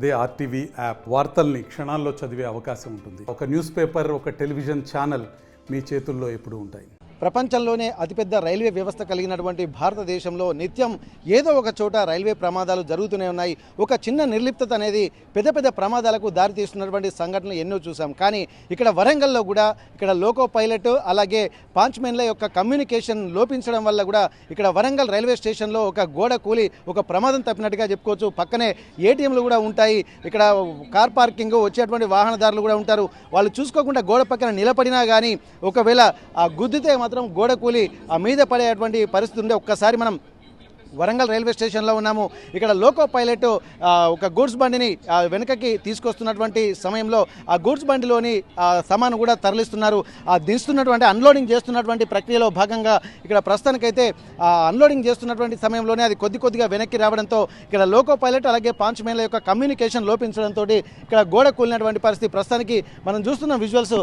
అదే RTV app వార్తల్ని క్షణాల్లో చదివే అవకాశం ఉంటుంది. ఒక న్యూస్ పేపర్, ఒక టెలివిజన్ ఛానల్ మీ చేతుల్లో ఎప్పుడూ ఉంటాయి. ప్రపంచంలోనే అతిపెద్ద రైల్వే వ్యవస్థ కలిగినటువంటి భారతదేశంలో నిత్యం ఏదో ఒక చోట రైల్వే ప్రమాదాలు జరుగుతూనే ఉన్నాయి. ఒక చిన్న నిర్లిప్తత అనేది పెద్ద పెద్ద ప్రమాదాలకు దారితీస్తున్నటువంటి సంఘటనలు ఎన్నో చూసాం. కానీ ఇక్కడ వరంగల్లో కూడా ఇక్కడ లోకో పైలట్ అలాగే పాంచ్మెన్ల యొక్క కమ్యూనికేషన్ లోపించడం వల్ల కూడా ఇక్కడ వరంగల్ రైల్వే స్టేషన్లో ఒక గోడ కూలి ఒక ప్రమాదం తప్పినట్టుగా చెప్పుకోవచ్చు. పక్కనే ఏటీఎంలు కూడా ఉంటాయి. ఇక్కడ కార్ పార్కింగ్ వచ్చేటువంటి వాహనదారులు కూడా ఉంటారు. వాళ్ళు చూసుకోకుండా గోడ పక్కన నిలబడినా కానీ ఒకవేళ ఆ గుద్దితే మాత్రం గోడ కూలి ఆ మీద పడేటువంటి పరిస్థితి ఉండే. ఒక్కసారి మనం వరంగల్ రైల్వే స్టేషన్లో ఉన్నాము. ఇక్కడ లోకో పైలట్ ఒక గూడ్స్ బండిని వెనుకకి తీసుకొస్తున్నటువంటి సమయంలో ఆ గూడ్స్ బండిలోని సామాను కూడా తరలిస్తున్నారు. దిస్తున్నటువంటి అన్లోడింగ్ చేస్తున్నటువంటి ప్రక్రియలో భాగంగా ఇక్కడ ప్రస్తుతానికైతే అన్లోడింగ్ చేస్తున్నటువంటి సమయంలోనే అది కొద్దిగా వెనక్కి రావడంతో ఇక్కడ లోకో పైలట్ అలాగే పాంచ్మెన్ల యొక్క కమ్యూనికేషన్ లోపించడంతో ఇక్కడ గోడ కూలినటువంటి పరిస్థితి. ప్రస్తుతానికి మనం చూస్తున్న విజువల్స్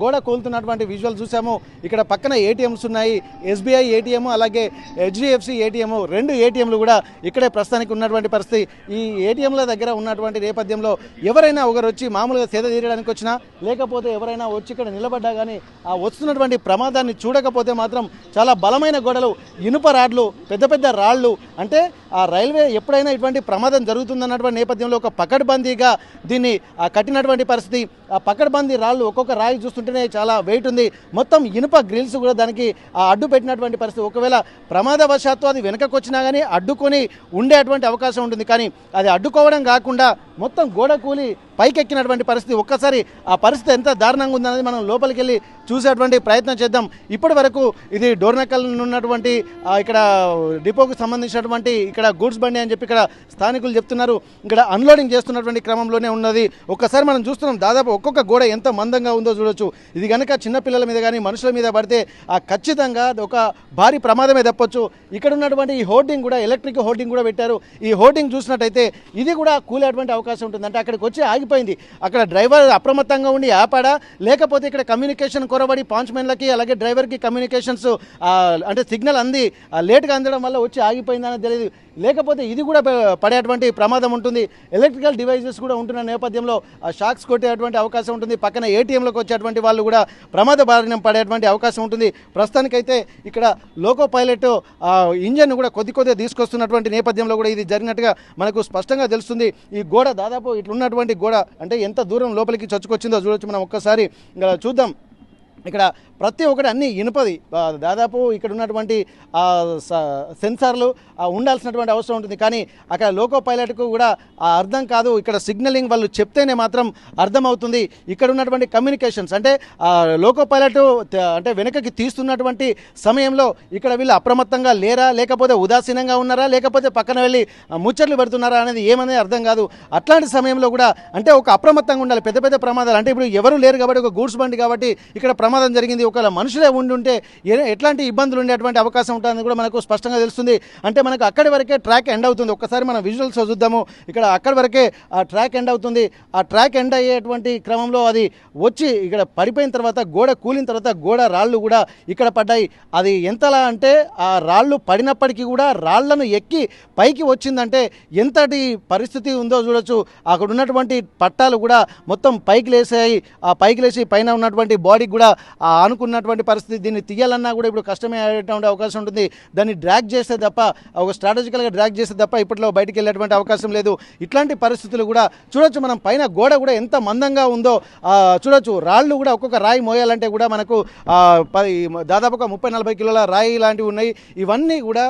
గోడ కూలుతున్నటువంటి విజువల్ చూసాము. ఇక్కడ పక్కన ఏటీఎంస్ ఉన్నాయి. ఎస్బీఐ ఏటీఎం అలాగే హెచ్డిఎఫ్సి ఏటీఎం రెండు ఏటీఎంలు కూడా ఇక్కడే ప్రస్తుతానికి ఉన్నటువంటి పరిస్థితి. ఈ ఏటీఎంల దగ్గర ఉన్నటువంటి నేపథ్యంలో ఎవరైనా ఒకరు వచ్చి మామూలుగా సేద తీరడానికి వచ్చినా లేకపోతే ఎవరైనా వచ్చి ఇక్కడ నిలబడ్డా కానీ ఆ వస్తున్నటువంటి ప్రమాదాన్ని చూడకపోతే మాత్రం చాలా బలమైన గోడలు, ఇనుప రాడ్లు, పెద్ద పెద్ద రాళ్ళు, అంటే ఆ రైల్వే ఎప్పుడైనా ఇటువంటి ప్రమాదం జరుగుతుందన్నటువంటి నేపథ్యంలో ఒక పకడ్బందీగా దీన్ని కట్టినటువంటి పరిస్థితి. ఆ పకడ్బందీ రాళ్ళు ఒక్కొక్క రాయి చూస్తుంటేనే చాలా వెయిట్ ఉంది. మొత్తం ఇనుప గ్రిల్స్ కూడా దానికి అడ్డు పెట్టినటువంటి పరిస్థితి. ఒకవేళ ప్రమాదవశాత్తు అది వెనకకు వచ్చినా కానీ అడ్డుకొని ఉండేటువంటి అవకాశం ఉంటుంది. కానీ అది అడ్డుకోవడం కాకుండా మొత్తం గోడ కూలి పైకెక్కినటువంటి పరిస్థితి. ఒక్కసారి ఆ పరిస్థితి ఎంత దారుణంగా ఉందనేది మనం లోపలికి వెళ్ళి చూసేటువంటి ప్రయత్నం చేద్దాం. ఇప్పటి వరకు ఇది డోర్నకల్ ఉన్నటువంటి ఇక్కడ డిపోకు సంబంధించినటువంటి ఇక్కడ గూడ్స్ బండి అని చెప్పి ఇక్కడ స్థానికులు చెప్తున్నారు. ఇక్కడ అన్లోడింగ్ చేస్తున్నటువంటి క్రమంలోనే ఉన్నది. ఒక్కసారి మనం చూస్తున్నాం దాదాపు ఒక్కొక్క గోడ ఎంత మందంగా ఉందో చూడొచ్చు. ఇది కనుక చిన్నపిల్లల మీద కానీ మనుషుల మీద పడితే ఖచ్చితంగా ఒక భారీ ప్రమాదమే తప్పొచ్చు. ఇక్కడ ఉన్నటువంటి ఈ హోర్డింగ్ కూడా ఎలక్ట్రిక్ హోర్డింగ్ కూడా పెట్టారు. ఈ హోర్డింగ్ చూసినట్టయితే ఇది కూడా కూలేటువంటి అవకాశం ఉంటుంది. అంటే అక్కడికి వచ్చి ఆగిపోయింది. అక్కడ డ్రైవర్ అప్రమత్తంగా ఉండి ఆపాడా లేకపోతే ఇక్కడ కమ్యూనికేషన్ కొరబడి పాంచ్మెన్లకి అలాగే డ్రైవర్కి కమ్యూనికేషన్స్ అంటే సిగ్నల్ అంది లేట్గా అందడం వల్ల వచ్చి ఆగిపోయిందని తెలియదు. లేకపోతే ఇది కూడా పడేటువంటి ప్రమాదం ఉంటుంది. ఎలక్ట్రికల్ డివైజెస్ కూడా ఉంటున్న నేపథ్యంలో షాక్స్ కొట్టేటువంటి అవకాశం ఉంటుంది. పక్కన ఏటీఎంలకు వచ్చేటువంటి వాళ్ళు కూడా ప్రమాద బారిన పడేటువంటి అవకాశం ఉంటుంది. ప్రస్తుతానికైతే ఇక్కడ లోకో పైలట్ ఇంజన్ కూడా కొద్దిగా తీసుకొస్తున్నటువంటి నేపథ్యంలో కూడా ఇది జరిగినట్టుగా మనకు స్పష్టంగా తెలుస్తుంది. ఈ గోడ దాదాపు ఇట్లున్నటువంటి గోడ అంటే ఎంత దూరం లోపలికి చొచ్చుకొచ్చిందో చూడొచ్చు. మనం ఒక్కసారి చూద్దాం. ఇక్కడ ప్రతి ఒక్కటి అన్ని ఇనుపది. దాదాపు ఇక్కడ ఉన్నటువంటి సెన్సార్లు ఉండాల్సినటువంటి అవసరం ఉంటుంది. కానీ అక్కడ లోకో పైలట్కు కూడా అర్థం కాదు. ఇక్కడ సిగ్నలింగ్ వాళ్ళు చెప్తేనే మాత్రం అర్థమవుతుంది. ఇక్కడ ఉన్నటువంటి కమ్యూనికేషన్స్ అంటే లోకో పైలట్ అంటే వెనకకి తీస్తున్నటువంటి సమయంలో ఇక్కడ వీళ్ళు అప్రమత్తంగా లేరా లేకపోతే ఉదాసీనంగా ఉన్నారా లేకపోతే పక్కన వెళ్ళి ముచ్చట్లు పెడుతున్నారా అనేది ఏమనేది అర్థం కాదు. అట్లాంటి సమయంలో కూడా అంటే ఒక అప్రమత్తంగా ఉండాలి. పెద్ద పెద్ద ప్రమాదాలు అంటే ఇప్పుడు ఎవరు లేరు కాబట్టి ఒక గూడ్స్ బండి కాబట్టి ఇక్కడ ప్రమాదం జరిగింది. ఒకవేళ మనుషులే ఉండుంటే ఎట్లాంటి ఇబ్బందులు ఉండేటువంటి అవకాశం ఉంటుందని కూడా మనకు స్పష్టంగా తెలుస్తుంది. అంటే మనకు అక్కడి వరకే ట్రాక్ ఎండ్ అవుతుంది. ఒక్కసారి మనం విజువల్స్ చూద్దాము. ఇక్కడ అక్కడి వరకే ఆ ట్రాక్ ఎండ్ అవుతుంది. ఆ ట్రాక్ ఎండ్ అయ్యేటువంటి క్రమంలో అది వచ్చి ఇక్కడ పడిపోయిన తర్వాత గోడ కూలిన తర్వాత గోడ రాళ్ళు కూడా ఇక్కడ పడ్డాయి. అది ఎంతలా అంటే ఆ రాళ్ళు పడినప్పటికీ కూడా రాళ్లను ఎక్కి పైకి వచ్చిందంటే ఎంతటి పరిస్థితి ఉందో చూడొచ్చు. అక్కడ ఉన్నటువంటి పట్టాలు కూడా మొత్తం పైకి లేసాయి. ఆ పైకి లేచి పైన ఉన్నటువంటి బాడీకి కూడా అనుకున్నటువంటి పరిస్థితి. దీన్ని తీయాలన్నా కూడా ఇప్పుడు కష్టమే అయ్యేటువంటి అవకాశం ఉంటుంది. దాన్ని డ్రాగ్ చేస్తే తప్ప ఒక స్ట్రాటజికల్గా డ్రాగ్ చేస్తే తప్ప ఇప్పట్లో బయటికి వెళ్ళేటువంటి అవకాశం లేదు. ఇట్లాంటి పరిస్థితులు కూడా చూడొచ్చు. మనం పైన గోడ కూడా ఎంత మందంగా ఉందో చూడొచ్చు. రాళ్ళు కూడా ఒక్కొక్క రాయి మోయాలంటే కూడా మనకు దాదాపు ఒక 30-40 కిలోల రాయి లాంటివి ఉన్నాయి. ఇవన్నీ కూడా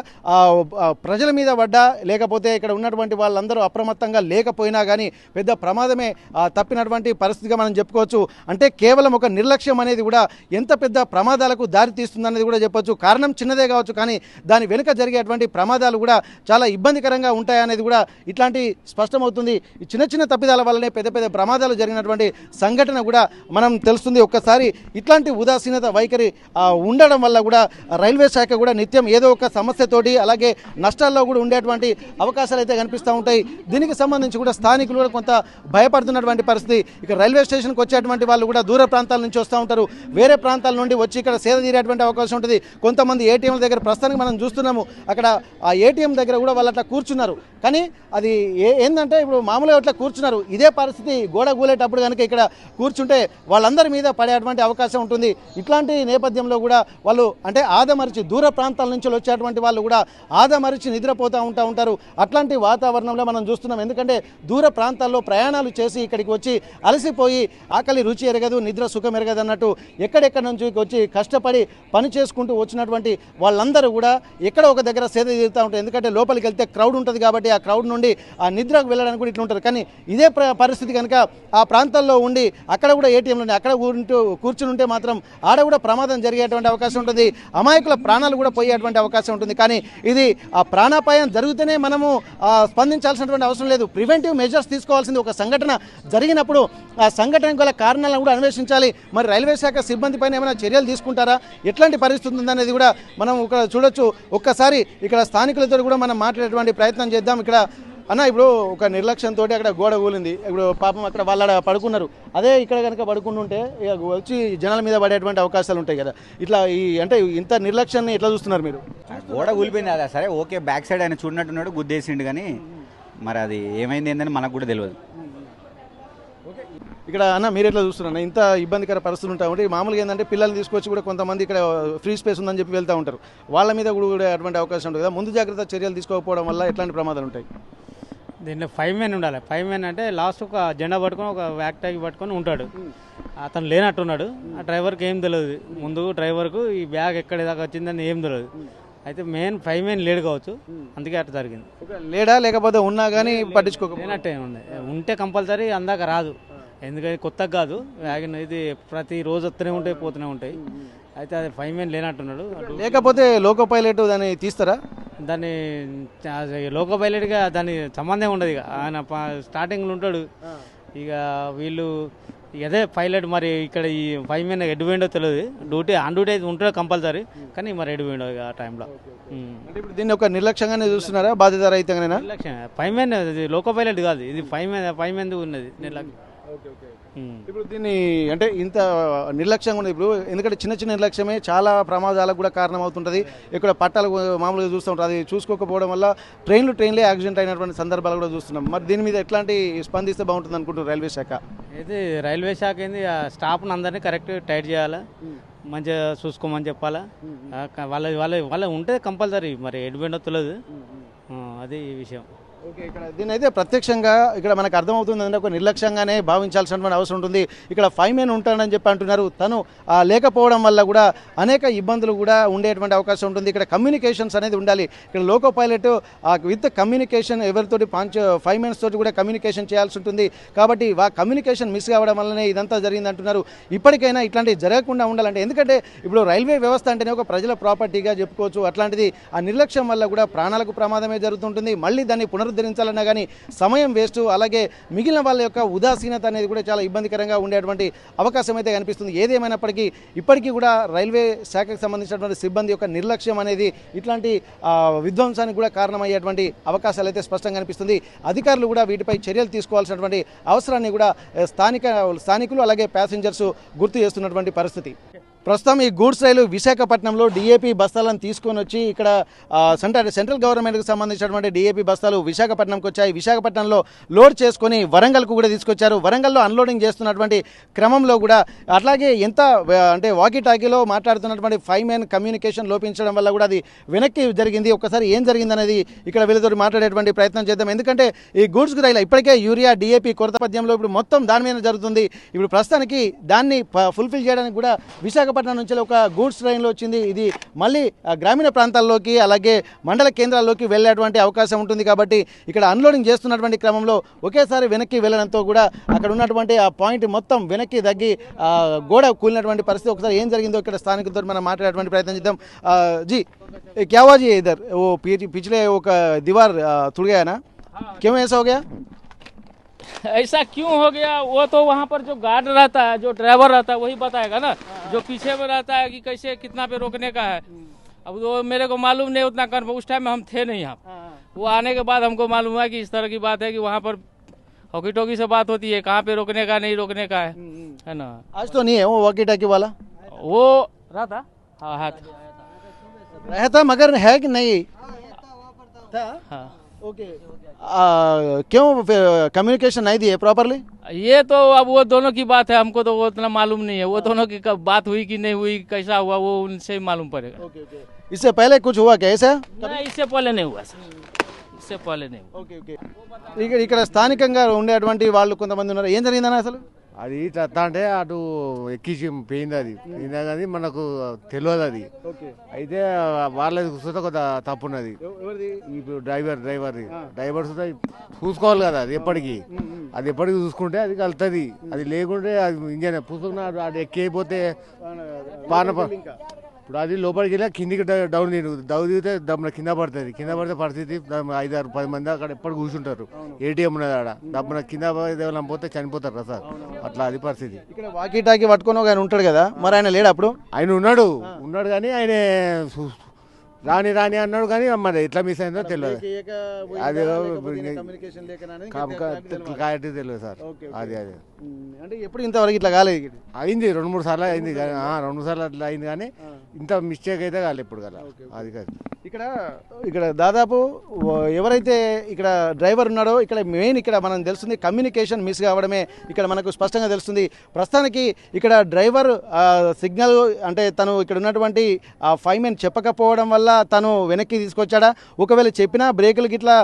ప్రజల మీద పడ్డా లేకపోతే ఇక్కడ ఉన్నటువంటి వాళ్ళందరూ అప్రమత్తంగా లేకపోయినా కానీ పెద్ద ప్రమాదమే తప్పినటువంటి పరిస్థితిగా మనం చెప్పుకోవచ్చు. అంటే కేవలం ఒక నిర్లక్ష్యం అనేది కూడా ఎంత పెద్ద ప్రమాదాలకు దారి తీస్తుందనేది కూడా చెప్పొచ్చు. కారణం చిన్నదే కావచ్చు కానీ దాని వెనుక జరిగేటువంటి ప్రమాదాలు కూడా చాలా ఇబ్బందికరంగా ఉంటాయనేది కూడా ఇట్లాంటి స్పష్టమవుతుంది. ఈ చిన్న చిన్న తప్పిదాల వల్లనే పెద్ద పెద్ద ప్రమాదాలు జరిగినటువంటి సంఘటన కూడా మనం తెలుస్తుంది. ఒక్కసారి ఇట్లాంటి ఉదాసీనత వైఖరి ఉండడం వల్ల కూడా రైల్వే శాఖ కూడా నిత్యం ఏదో ఒక సమస్యతోటి అలాగే నష్టాల్లో కూడా ఉండేటువంటి అవకాశాలు అయితే కనిపిస్తూ ఉంటాయి. దీనికి సంబంధించి కూడా స్థానికులు కూడా కొంత భయపడుతున్నటువంటి పరిస్థితి. ఇక రైల్వే స్టేషన్కి వచ్చేటువంటి వాళ్ళు కూడా దూర ప్రాంతాల నుంచి వస్తూ ఉంటారు. వేరే ప్రాంతాల నుండి వచ్చి ఇక్కడ సేద తీరేటువంటి అవకాశం ఉంటుంది. కొంతమంది ఏటీఎంల దగ్గర ప్రస్తుతానికి మనం చూస్తున్నాము, అక్కడ ఆ ఏటీఎం దగ్గర కూడా వాళ్ళు అట్లా కూర్చున్నారు. కానీ అది ఏంటంటే ఇప్పుడు మామూలుగా అట్లా కూర్చున్నారు, ఇదే పరిస్థితి గోడ కూలేటప్పుడు కనుక ఇక్కడ కూర్చుంటే వాళ్ళందరి మీద పడేటువంటి అవకాశం ఉంటుంది. ఇట్లాంటి నేపథ్యంలో కూడా వాళ్ళు అంటే ఆదమరిచి దూర ప్రాంతాల నుంచి వచ్చేటువంటి వాళ్ళు కూడా ఆదమరిచి నిద్రపోతూ ఉంటారు. అట్లాంటి వాతావరణంలో మనం చూస్తున్నాం. ఎందుకంటే దూర ప్రాంతాల్లో ప్రయాణాలు చేసి ఇక్కడికి వచ్చి అలసిపోయి ఆకలి రుచి ఎరగదు, నిద్ర సుఖం ఎరగదు అన్నట్టు ఎక్కడెక్కడి నుంచి వచ్చి కష్టపడి పని చేసుకుంటూ వచ్చినటువంటి వాళ్ళందరూ కూడా ఎక్కడో ఒక దగ్గర సేద తీరుతూ ఉంటారు. ఎందుకంటే లోపలికి వెళ్తే క్రౌడ్ ఉంటుంది కాబట్టి ఆ క్రౌడ్ నుండి ఆ నిద్రకు వెళ్ళడానికి కూడా ఇట్లా ఉంటారు. కానీ ఇదే పరిస్థితి కనుక ఆ ప్రాంతాల్లో ఉండి అక్కడ కూడా ఏటీఎంలు అక్కడ కూర్చుని ఉంటే మాత్రం ఆడ కూడా ప్రమాదం జరిగేటువంటి అవకాశం ఉంటుంది, అమాయకుల ప్రాణాలు కూడా పోయేటువంటి అవకాశం ఉంటుంది. కానీ ఇది ఆ ప్రాణాపాయం జరిగితేనే మనము స్పందించాల్సినటువంటి అవసరం లేదు. ప్రివెంటివ్ మెజర్స్ తీసుకోవాల్సింది. ఒక సంఘటన జరిగినప్పుడు ఆ సంఘటనకు గల కారణాలను కూడా అన్వేషించాలి. మరి రైల్వే శాఖ సిబ్బంది పైన ఏమైనా చర్యలు తీసుకుంటారా, ఎట్లాంటి పరిస్థితి ఉందనేది కూడా మనం ఇక్కడ చూడొచ్చు. ఒక్కసారి ఇక్కడ స్థానికులతో కూడా మనం మాట్లాడేటువంటి ప్రయత్నం చేద్దాం. ఇక్కడ అన్న ఇప్పుడు ఒక నిర్లక్ష్యంతో అక్కడ గోడ కూలింది, ఇప్పుడు పాపం అక్కడ వాళ్ళ పడుకున్నారు. అదే ఇక్కడ కనుక పడుకుంటుంటే ఇక వచ్చి జనాల మీద పడేటువంటి అవకాశాలు ఉంటాయి కదా. ఇట్లా అంటే ఇంత నిర్లక్ష్యాన్ని ఎట్లా చూస్తున్నారు మీరు? గోడ కూలిపోయింది అదా సరే ఓకే, బ్యాక్ సైడ్ ఆయన చూడనట్టున్నాడు, గుద్దేసిండు. కానీ మరి అది ఏమైంది ఏందని మనకు కూడా తెలియదు. ఇక్కడ అన్న మీరు ఎట్లా చూస్తున్నారు? ఇంత ఇబ్బందికర పరిస్థితులు ఉంటాయి ఉంటే మామూలుగా ఏంటంటే పిల్లల్ని తీసుకొచ్చి కూడా కొంతమంది ఇక్కడ ఫ్రీ స్పేస్ ఉందని చెప్పి వెళ్తూ ఉంటారు, వాళ్ళ మీద కూడా అటువంటి అవకాశం ఉంటుంది కదా. ముందు జాగ్రత్త చర్యలు తీసుకోకపోవడం వల్ల ఎట్లాంటి ప్రమాదాలు ఉంటాయి? దీంట్లో 5 men ఉండాలి. 5 men అంటే లాస్ట్ ఒక జెండా పట్టుకొని ఒక వ్యాక్ ట్యాగ్ పట్టుకొని ఉంటాడు. అతను లేనట్టున్నాడు. ఆ డ్రైవర్కి ఏం తెలియదు, ముందు డ్రైవర్కు ఈ బ్యాగ్ ఎక్కడి దాకా వచ్చిందని ఏం తెలియదు. అయితే 5 men లేడు కావచ్చు, అందుకే అట్లా జరిగింది. లేడా లేకపోతే ఉన్నా కానీ పట్టించుకోక లేనట్టే ఉంది. ఉంటే కంపల్సరీ అందాక రాదు, ఎందుకంటే కొత్తగా కాదు వ్యాగన్, ఇది ప్రతి రోజు వస్తూనే ఉంటాయి పోతూనే ఉంటాయి. అయితే అది 5 men లేనట్టున్నాడు. లేకపోతే లోకో పైలట్ దాన్ని తీస్తారా? దాన్ని లోకో పైలట్గా దాని సంబంధం ఉండదు. ఇక ఆయన స్టార్టింగ్లో ఉంటాడు, ఇక వీళ్ళు అదే పైలట్. మరి ఇక్కడ ఈ 5 men ఎడ్ పోయిండో తెలియదు, ఆన్ డ్యూటీ అయితే ఉంటాడు కంపల్సరీ, కానీ మరి ఎడ్ పోయిండో ఆ టైంలో. అంటే ఇప్పుడు దీన్ని ఒక నిర్లక్ష్యంగానే చూస్తున్నారా, బాధ్యత రహితంగానేనా? నిర్లక్ష్యం 5 men, ఇది లోకో పైలట్ కాదు, ఇది 5 men ఉన్నది నిర్లక్ష్యం. ఇప్పుడు దీన్ని అంటే ఇంత నిర్లక్ష్యంగా ఉంది ఇప్పుడు, ఎందుకంటే చిన్న చిన్న నిర్లక్ష్యమే చాలా ప్రమాదాలకు కూడా కారణం అవుతుంటుంది. ఇక్కడ పట్టాలు మామూలుగా చూస్తూ ఉంటారు, అది చూసుకోకపోవడం వల్ల ట్రైన్లే యాక్సిడెంట్ అయినటువంటి సందర్భాలు కూడా చూస్తున్నాం. మరి దీని మీద ఎట్లాంటి స్పందిస్తే బాగుంటుంది అనుకుంటున్నారు రైల్వే శాఖ? అయితే రైల్వే శాఖ ఏంది, ఆ స్టాఫ్ని అందరినీ కరెక్ట్ టైట్ చేయాలా, మంచిగా చూసుకోమని చెప్పాలా. వాళ్ళ ఉంటే కంపల్సరీ, మరి ఎడ్బెండో తెలియదు, అది ఈ విషయం. ఓకే, ఇక్కడ దీని అయితే ప్రత్యక్షంగా ఇక్కడ మనకు అర్థమవుతుంది అంటే ఒక నిర్లక్ష్యంగానే భావించాల్సినటువంటి అవసరం ఉంటుంది. ఇక్కడ 5 men ఉంటాడని చెప్పి అంటున్నారు, తను లేకపోవడం వల్ల కూడా అనేక ఇబ్బందులు కూడా ఉండేటువంటి అవకాశం ఉంటుంది. ఇక్కడ కమ్యూనికేషన్స్ అనేది ఉండాలి. ఇక్కడ లోకో పైలట్ విత్ కమ్యూనికేషన్ ఎవరితోటి 5 men తోటి కూడా కమ్యూనికేషన్ చేయాల్సి ఉంటుంది. కాబట్టి ఆ కమ్యూనికేషన్ మిస్ కావడం వల్లనే ఇదంతా జరిగింది అంటున్నారు. ఇప్పటికైనా ఇట్లాంటివి జరగకుండా ఉండాలంటే, ఎందుకంటే ఇప్పుడు రైల్వే వ్యవస్థ అంటేనే ఒక ప్రజల ప్రాపర్టీగా చెప్పుకోవచ్చు. అట్లాంటిది ఆ నిర్లక్ష్యం వల్ల కూడా ప్రాణాలకు ప్రమాదమే జరుగుతుంటుంది. మళ్ళీ దాన్ని పునరుద్ధరించాలన్నా కానీ సమయం వేస్ట్, అలాగే మిగిలిన వాళ్ళ యొక్క ఉదాసీనత అనేది కూడా చాలా ఇబ్బందికరంగా ఉండేటువంటి అవకాశం అయితే కనిపిస్తుంది. ఏదేమైనప్పటికీ ఇప్పటికీ కూడా రైల్వే శాఖకు సంబంధించినటువంటి సిబ్బంది యొక్క నిర్లక్ష్యం అనేది ఇట్లాంటి విధ్వంసానికి కూడా కారణమయ్యేటువంటి అవకాశాలు అయితే స్పష్టంగా కనిపిస్తుంది. అధికారులు కూడా వీటిపై చర్యలు తీసుకోవాల్సినటువంటి అవసరాన్ని కూడా స్థానికులు అలాగే ప్యాసింజర్స్ గుర్తు చేస్తున్నటువంటి పరిస్థితి. ప్రస్తుతం ఈ గూడ్స్ రైలు విశాఖపట్నంలో డిఏపి బస్తాలను తీసుకొని వచ్చి ఇక్కడ సెంట్రల్ గవర్నమెంట్కి సంబంధించినటువంటి డిఏపి బస్తాలు విశాఖపట్నంకి వచ్చాయి. విశాఖపట్నంలో లోడ్ చేసుకొని వరంగల్కు కూడా తీసుకొచ్చారు. వరంగల్లో అన్లోడింగ్ చేస్తున్నటువంటి క్రమంలో కూడా అట్లాగే అంటే వాకీ టాకీలో మాట్లాడుతున్నటువంటి 5 men కమ్యూనికేషన్ లోపించడం వల్ల కూడా అది వెనక్కి జరిగింది. ఒక్కసారి ఏం జరిగింది అనేది ఇక్కడ వీళ్ళతో మాట్లాడేటువంటి ప్రయత్నం చేద్దాం. ఎందుకంటే ఈ గూడ్స్ రైలు ఇప్పటికే యూరియా డిఏపి కొరత పద్యంలో ఇప్పుడు మొత్తం దాని మీద జరుగుతుంది. ఇప్పుడు ప్రస్తుతానికి దాన్ని ఫుల్ఫిల్ చేయడానికి కూడా విశాఖపట్నం నుంచి ఒక గూడ్స్ ట్రైన్లో వచ్చింది. ఇది మళ్ళీ గ్రామీణ ప్రాంతాల్లోకి అలాగే మండల కేంద్రాల్లోకి వెళ్ళేటువంటి అవకాశం ఉంటుంది. కాబట్టి ఇక్కడ అన్లోడింగ్ చేస్తున్నటువంటి క్రమంలో ఒకేసారి వెనక్కి వెళ్ళడంతో కూడా అక్కడ ఉన్నటువంటి ఆ పాయింట్ మొత్తం వెనక్కి తగ్గి గోడ కూలినటువంటి పరిస్థితి. ఒకసారి ఏం జరిగిందో ఇక్కడ స్థానికులతో మనం మాట్లాడేటువంటి ప్రయత్నం చేద్దాం. జీ क्या हुआ जी इधर? वो पिछले वो दीवार टूट गया ना, क्यों ऐसा हो गया? ऐसा क्यों हो गया वो तो वहाँ पर जो गार्ड रहता है, जो ड्राइवर रहता है, वही बताएगा ना, जो पीछे में रहता है कि कैसे कितना पे रोकने का है। अब वो मेरे को मालूम नहीं उतना कर, उस टाइम में हम थे नहीं यहाँ। वो आने के बाद हमको मालूम हुआ कि इस तरह की बात है कि वहाँ पर हॉकी टॉकी से बात होती है, कहाँ पे रोकने का नहीं रोकने का है ना। आज तो नहीं है वो वॉकी टाकी वाला, वो रहता हाँ हाँ रहता मगर है कि नहीं था? हाँ ओके क्यों कम्युनिकेशन नहीं दिए प्रॉपरली? ये तो अब वो दोनों की बात है, हमको तो वो उतना मालूम नहीं है। वो दोनों की कब बात हुई कि नहीं हुई, कैसा हुआ, वो उनसे ही मालूम पड़ेगा। ఓకే ఓకే इससे पहले कुछ हुआ क्या ऐसा? नहीं, इससे पहले नहीं हुआ सर, इससे पहले नहीं हुआ। ఓకే ఓకే ఇక్కడ స్థానికంగా ఉండేటువంటి వాళ్ళు కొంతమంది ఉన్నారు. ఏం జరిగిందన్న అసలు? అది చెత్త అంటే అటు ఎక్కించి పోయింది, అది పోయిందా కానీ మనకు తెలియదు అది. ఓకే అయితే వాళ్ళది సుత కొంత తప్పు ఉన్నది. ఎవరిది? ఇప్పుడు డ్రైవర్ సుత చూసుకోవాలి కదా, అది ఎప్పటికీ చూసుకుంటే అది కలుతుంది. అది లేకుంటే అది ఇంజన్ పుస్తకం అటు ఎక్కి అయిపోతే ఇప్పుడు అది లోపలికి వెళ్ళి కిందికి డౌన్ దిగితే దమ్మున కింద పడితే పరిస్థితి 5-10 మంది అక్కడ ఎప్పుడు కూర్చుంటారు. ఏటీఎం ఉన్నది ఆడ, దమ్మున కింద ఏమైనా పోతే చనిపోతారు సార్. అట్లా అది పరిస్థితి. ఇక్కడ వాకీ టాకీ పట్టుకొని ఒక ఆయన ఉంటాడు కదా, మరి ఆయన లేడు అప్పుడు? ఆయన ఉన్నాడు కానీ ఆయన రాని అన్నాడు కానీ మరి ఎట్లా మిస్ అయిందో తెలియదు. అది క్లారిటీ తెలియదు సార్. అది అంటే ఎప్పుడు ఇంతవరకు ఇట్లా కాలేదు? అయింది 2-3 సార్లు అయింది, 2 సార్లు అట్లా అయింది కానీ ఇంత మిస్టేక్ అయితే కాలేదు ఇప్పుడు కదా. అది కాదు ఇక్కడ దాదాపు ఎవరైతే ఇక్కడ డ్రైవర్ ఉన్నాడో ఇక్కడ మెయిన్ ఇక్కడ మనం తెలుస్తుంది కమ్యూనికేషన్ మిస్ కావడమే ఇక్కడ మనకు స్పష్టంగా తెలుస్తుంది. ప్రస్తుతానికి ఇక్కడ డ్రైవర్ సిగ్నల్ అంటే తను ఇక్కడ ఉన్నటువంటి ఫైర్మెన్ చెప్పకపోవడం వల్ల తను వెనక్కి తీసుకొచ్చాడా, ఒకవేళ చెప్పినా బ్రేకులు గిట్లా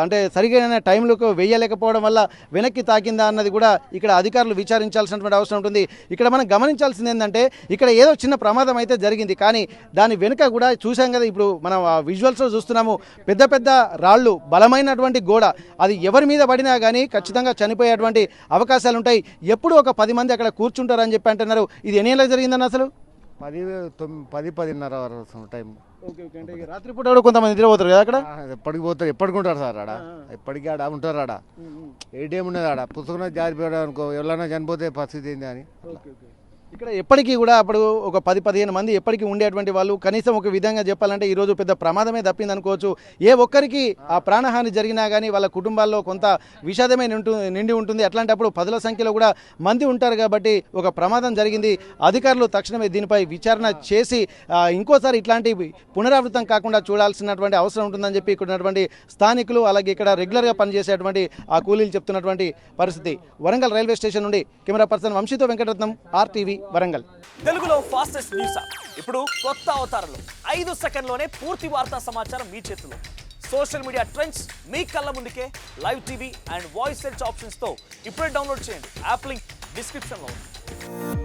అంటే సరిగైన టైంలకు వేయలేకపోవడం వల్ల వెనక్కి తాకిందా అన్నది కూడా ఇక్కడ అధికారులు విచారించాల్సినటువంటి అవసరం ఉంటుంది. ఇక్కడ మనం గమనించాల్సింది ఏంటంటే ఇక్కడ ఏదో చిన్న ప్రమాదం అయితే జరిగింది, కానీ దాని వెనుక కూడా చూసాం కదా, ఇప్పుడు మనం విజువల్స్లో చూస్తున్నాము, పెద్ద పెద్ద రాళ్ళు, బలమైనటువంటి గోడ, అది ఎవరి మీద పడినా కానీ ఖచ్చితంగా చనిపోయేటువంటి అవకాశాలు ఉంటాయి. ఎప్పుడు ఒక 10 మంది అక్కడ కూర్చుంటారని చెప్పి అంటున్నారు. ఇది ఎన్ని ఏళ్ళకి జరిగిందన్న అసలు? 10-10:30 వరకు టైం. ఓకే ఓకే అంటే రాత్రిపూట కూడా కొంతమంది నిద్రపోతారు కదా అక్కడ? ఎప్పటికి పోతారు, ఎప్పటికి ఉంటారు సార్ ఆడ, ఎప్పటికీ ఆడ ఉంటారు. ఆడ ఏటీఎం ఉన్నది, ఆడ పుస్తకం జారిపోయాడు అనుకో, ఎవరైనా చనిపోతే పరిస్థితి ఏంది అని. ఇక్కడ ఎప్పటికీ కూడా అప్పుడు ఒక 10-15 మంది ఎప్పటికీ ఉండేటువంటి వాళ్ళు, కనీసం ఒక విధంగా చెప్పాలంటే ఈరోజు పెద్ద ప్రమాదమే తప్పింది అనుకోవచ్చు. ఏ ఒక్కరికి ఆ ప్రాణహాని జరిగినా కానీ వాళ్ళ కుటుంబాల్లో కొంత విషాదమే నిండి ఉంటుంది. అట్లాంటప్పుడు 10ల సంఖ్యలో కూడా మంది ఉంటారు కాబట్టి ఒక ప్రమాదం జరిగింది. అధికారులు తక్షణమే దీనిపై విచారణ చేసి ఇంకోసారి ఇట్లాంటి పునరావృతం కాకుండా చూడాల్సినటువంటి అవసరం ఉంటుందని చెప్పి ఇక్కడ ఉన్నటువంటి స్థానికులు, అలాగే ఇక్కడ రెగ్యులర్గా పనిచేసేటువంటి ఆ కూలీలు చెప్తున్నటువంటి పరిస్థితి. వరంగల్ రైల్వే స్టేషన్ నుండి కెమెరా పర్సన్ వంశీతో వెంకటరత్నం, RTV వరంగల్. తెలుగులో ఫాస్టెస్ట్ న్యూస్ యాప్ ఇప్పుడు కొత్త అవతారంలో 5 సెకండ్లోనే పూర్తి వార్తా సమాచారం మీ చేతిలో. సోషల్ మీడియా ట్రెండ్స్ మీ కళ్ళ ముందుకే live TV and voice search options తో ఇప్పుడే డౌన్లోడ్ చేయండి. యాప్ లింక్ డిస్క్రిప్షన్లో ఉంది.